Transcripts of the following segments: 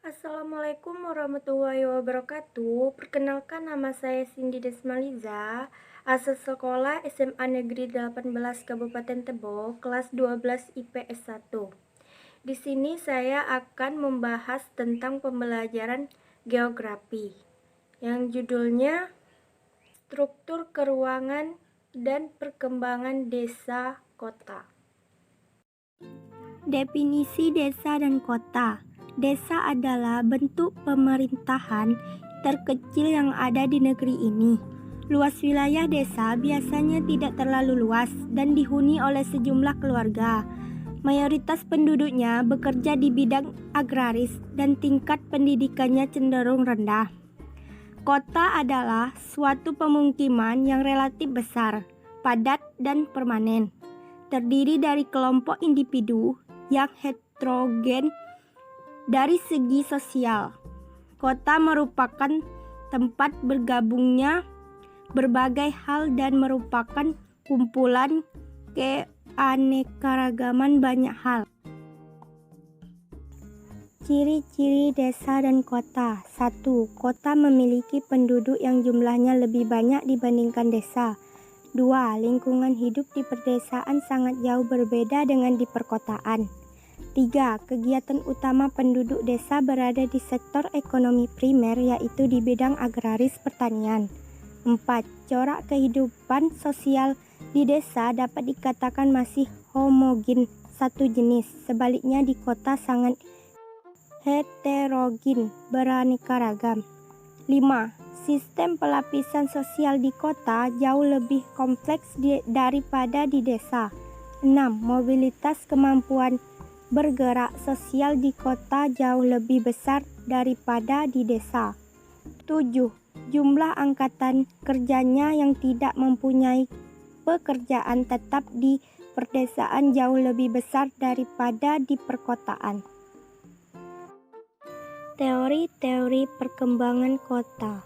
Assalamualaikum warahmatullahi wabarakatuh. Perkenalkan, nama saya Cindy Desmaliza, asal sekolah SMA Negeri 18 Kabupaten Tebo, kelas 12 IPS 1. Di sini saya akan membahas tentang pembelajaran geografi yang judulnya Struktur Keruangan dan Perkembangan Desa Kota. Definisi desa dan kota. Desa adalah bentuk pemerintahan terkecil yang ada di negeri ini. Luas wilayah desa biasanya tidak terlalu luas dan dihuni oleh sejumlah keluarga. Mayoritas penduduknya bekerja di bidang agraris dan tingkat pendidikannya cenderung rendah. Kota adalah suatu pemukiman yang relatif besar, padat, dan permanen. Terdiri dari kelompok individu yang heterogen dari segi sosial. Kota merupakan tempat bergabungnya berbagai hal dan merupakan kumpulan keanekaragaman banyak hal. Ciri-ciri desa dan kota. 1. Kota memiliki penduduk yang jumlahnya lebih banyak dibandingkan desa. 2. Lingkungan hidup di perdesaan sangat jauh berbeda dengan di perkotaan. 3. Kegiatan utama penduduk desa berada di sektor ekonomi primer, yaitu di bidang agraris pertanian. 4. Corak kehidupan sosial di desa dapat dikatakan masih homogen, satu jenis. Sebaliknya di kota sangat heterogen, beraneka ragam. 5. Sistem pelapisan sosial di kota jauh lebih kompleks daripada di desa. 6. Mobilitas kemampuan bergerak sosial di kota jauh lebih besar daripada di desa. 7. Jumlah angkatan kerjanya yang tidak mempunyai pekerjaan tetap di perdesaan jauh lebih besar daripada di perkotaan. Teori-teori perkembangan kota.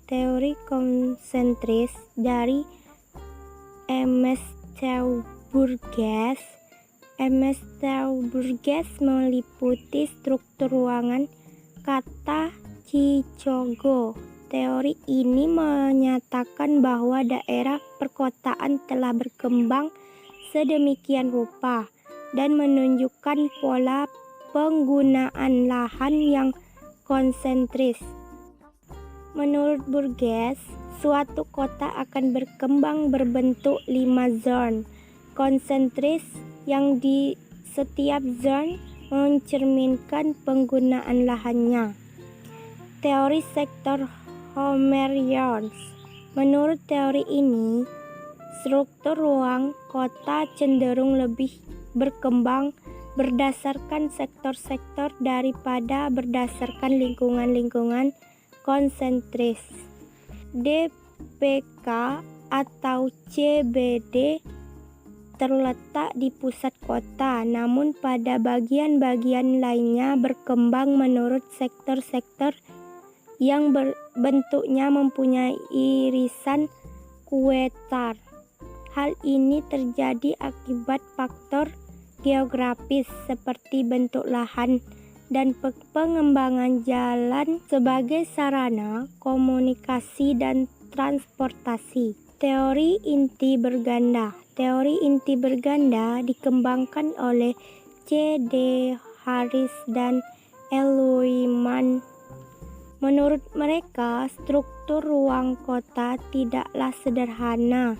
Teori konsentris dari Burgess. Burgess meliputi struktur ruangan kata Chicago. Teori ini menyatakan bahwa daerah perkotaan telah berkembang sedemikian rupa dan menunjukkan pola penggunaan lahan yang konsentris. Menurut Burgess, suatu kota akan berkembang berbentuk 5 zona konsentris yang di setiap zona mencerminkan penggunaan lahannya. Teori sektor Homerians. Menurut teori ini, struktur ruang kota cenderung lebih berkembang berdasarkan sektor-sektor daripada berdasarkan lingkungan-lingkungan konsentris. DPK atau CBD terletak di pusat kota, namun pada bagian-bagian lainnya berkembang menurut sektor-sektor yang bentuknya mempunyai irisan kuarter. Hal ini terjadi akibat faktor geografis seperti bentuk lahan dan pengembangan jalan sebagai sarana komunikasi dan transportasi. Teori inti berganda. Teori inti berganda dikembangkan oleh C.D. Harris dan L. Wyman. Menurut mereka, struktur ruang kota tidaklah sederhana.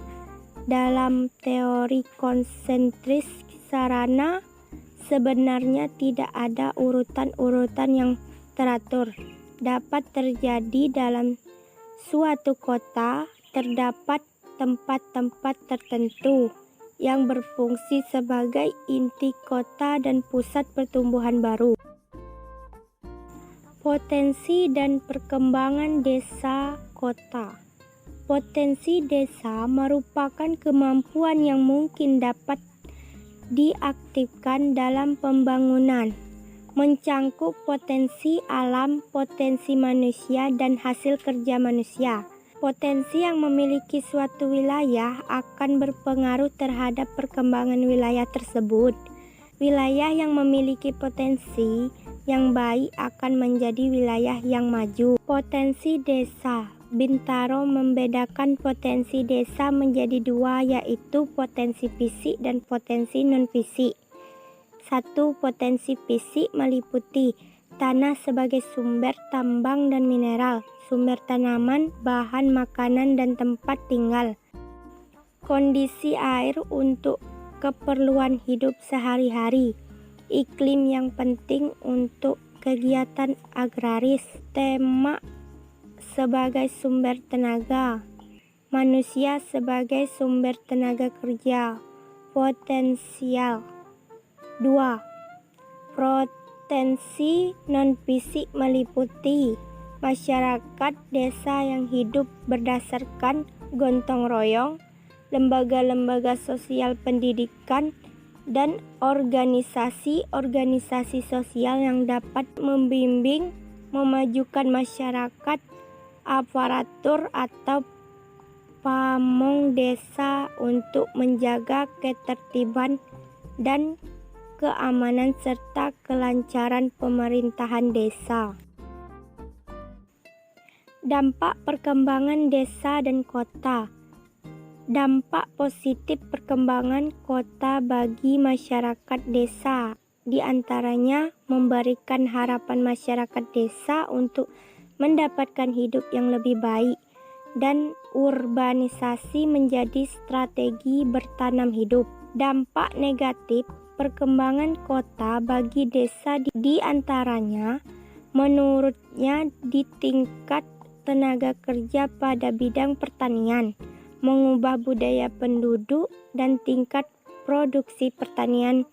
Dalam teori konsentris sarana, sebenarnya tidak ada urutan-urutan yang teratur. Dapat terjadi dalam suatu kota, terdapat tempat-tempat tertentu yang berfungsi sebagai inti kota dan pusat pertumbuhan baru. Potensi dan perkembangan desa kota. Potensi desa merupakan kemampuan yang mungkin dapat diaktifkan dalam pembangunan, mencangkup potensi alam, potensi manusia, dan hasil kerja manusia. Potensi yang memiliki suatu wilayah akan berpengaruh terhadap perkembangan wilayah tersebut. Wilayah yang memiliki potensi yang baik akan menjadi wilayah yang maju. Potensi desa. Bintaro membedakan potensi desa menjadi dua, yaitu potensi fisik dan potensi non-fisik. 1. Potensi fisik meliputi tanah sebagai sumber tambang dan mineral, sumber tanaman, bahan makanan dan tempat tinggal. Kondisi air untuk keperluan hidup sehari-hari, iklim yang penting untuk kegiatan agraris, tema sebagai sumber tenaga, manusia sebagai sumber tenaga kerja, potensial. 2. Potensi non-fisik meliputi masyarakat desa yang hidup berdasarkan gotong royong, lembaga-lembaga sosial pendidikan, dan organisasi-organisasi sosial yang dapat membimbing, memajukan masyarakat, aparatur atau pamong desa untuk menjaga ketertiban dan keamanan serta kelancaran pemerintahan desa. Dampak perkembangan desa dan kota. Dampak positif perkembangan kota bagi masyarakat desa, di antaranya memberikan harapan masyarakat desa untuk mendapatkan hidup yang lebih baik, dan urbanisasi menjadi strategi bertanam hidup. Dampak negatif perkembangan kota bagi desa di antaranya menurutnya di tingkat tenaga kerja pada bidang pertanian, mengubah budaya penduduk dan tingkat produksi pertanian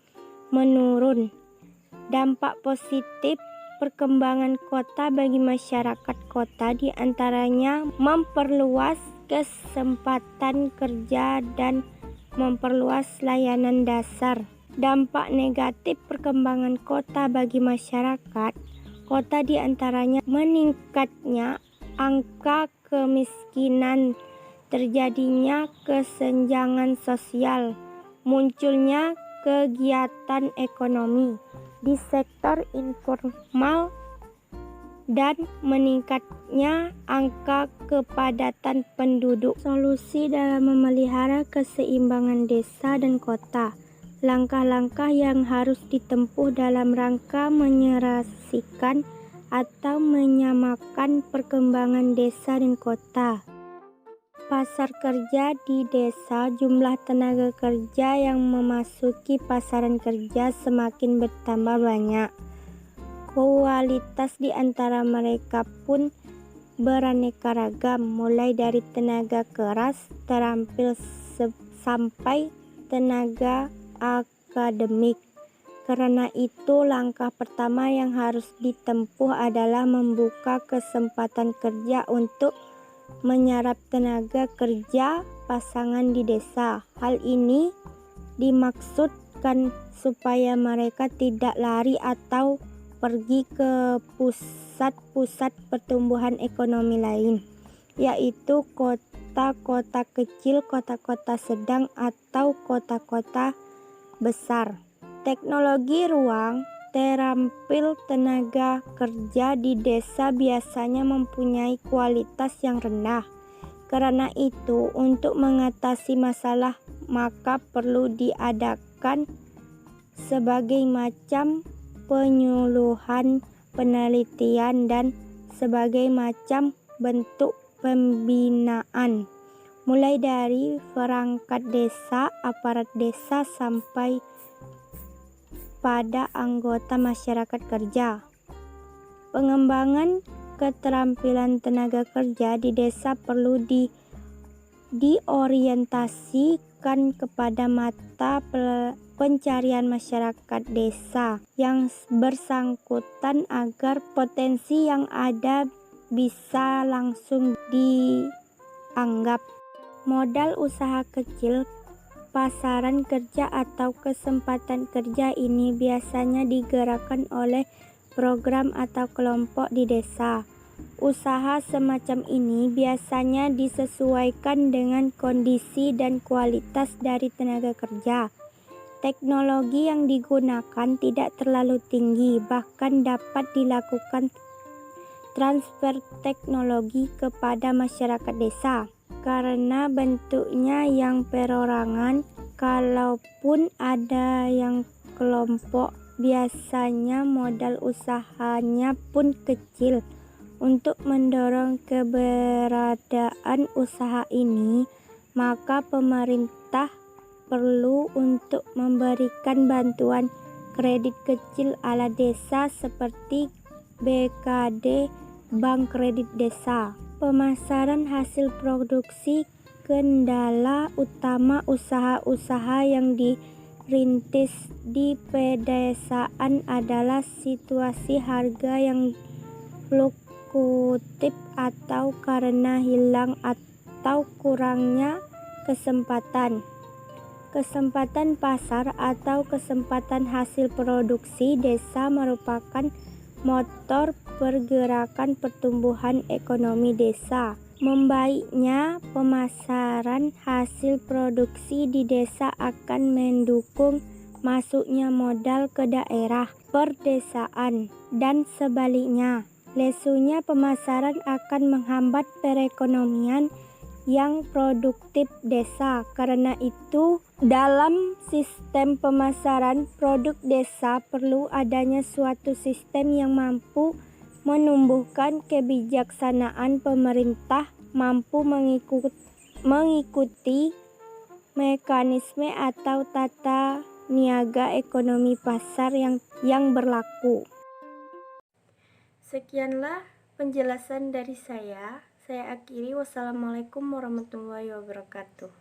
menurun. Dampak positif perkembangan kota bagi masyarakat kota di antaranya memperluas kesempatan kerja dan memperluas layanan dasar. Dampak negatif perkembangan kota bagi masyarakat kota di antaranya meningkatnya angka kemiskinan, terjadinya kesenjangan sosial, munculnya kegiatan ekonomi di sektor informal, dan meningkatnya angka kepadatan penduduk. Solusi dalam memelihara keseimbangan desa dan kota. Langkah-langkah yang harus ditempuh dalam rangka menyerasikan atau menyamakan perkembangan desa dan kota. Pasar kerja di desa. Jumlah tenaga kerja yang memasuki pasaran kerja semakin bertambah banyak. Kualitas di antara mereka pun beraneka ragam, mulai dari tenaga keras, terampil sampai tenaga akademik. Karena itu, langkah pertama yang harus ditempuh adalah membuka kesempatan kerja untuk menyerap tenaga kerja pasangan di desa. Hal ini dimaksudkan supaya mereka tidak lari atau pergi ke pusat-pusat pertumbuhan ekonomi lain, yaitu kota-kota kecil, kota-kota sedang, atau kota-kota besar. Teknologi ruang terampil tenaga kerja di desa biasanya mempunyai kualitas yang rendah. Karena itu, untuk mengatasi masalah maka perlu diadakan sebagai macam penyuluhan, penelitian, dan sebagai macam bentuk pembinaan, mulai dari perangkat desa, aparat desa, sampai pada anggota masyarakat kerja. Pengembangan keterampilan tenaga kerja di desa perlu diorientasikan kepada mata pencarian masyarakat desa yang bersangkutan agar potensi yang ada bisa langsung dianggap. Modal usaha kecil, pasaran kerja atau kesempatan kerja ini biasanya digerakkan oleh program atau kelompok di desa. Usaha semacam ini biasanya disesuaikan dengan kondisi dan kualitas dari tenaga kerja. Teknologi yang digunakan tidak terlalu tinggi, bahkan dapat dilakukan transfer teknologi kepada masyarakat desa. Karena bentuknya yang perorangan, kalaupun ada yang kelompok, biasanya modal usahanya pun kecil. Untuk mendorong keberadaan usaha ini, maka pemerintah perlu untuk memberikan bantuan kredit kecil ala desa seperti BKD, Bank Kredit Desa. Pemasaran hasil produksi. Kendala utama usaha-usaha yang dirintis di pedesaan adalah situasi harga yang fluktuatif atau karena hilang atau kurangnya kesempatan pasar atau kesempatan hasil produksi. Desa merupakan motor pergerakan pertumbuhan ekonomi desa. Membaiknya pemasaran hasil produksi di desa akan mendukung masuknya modal ke daerah perdesaan, dan sebaliknya, lesunya pemasaran akan menghambat perekonomian yang produktif desa. Karena itu, dalam sistem pemasaran produk desa perlu adanya suatu sistem yang mampu menumbuhkan kebijaksanaan pemerintah, mampu mengikuti mekanisme atau tata niaga ekonomi pasar yang berlaku. Sekianlah penjelasan dari saya. Saya akhiri. Wassalamualaikum warahmatullahi wabarakatuh.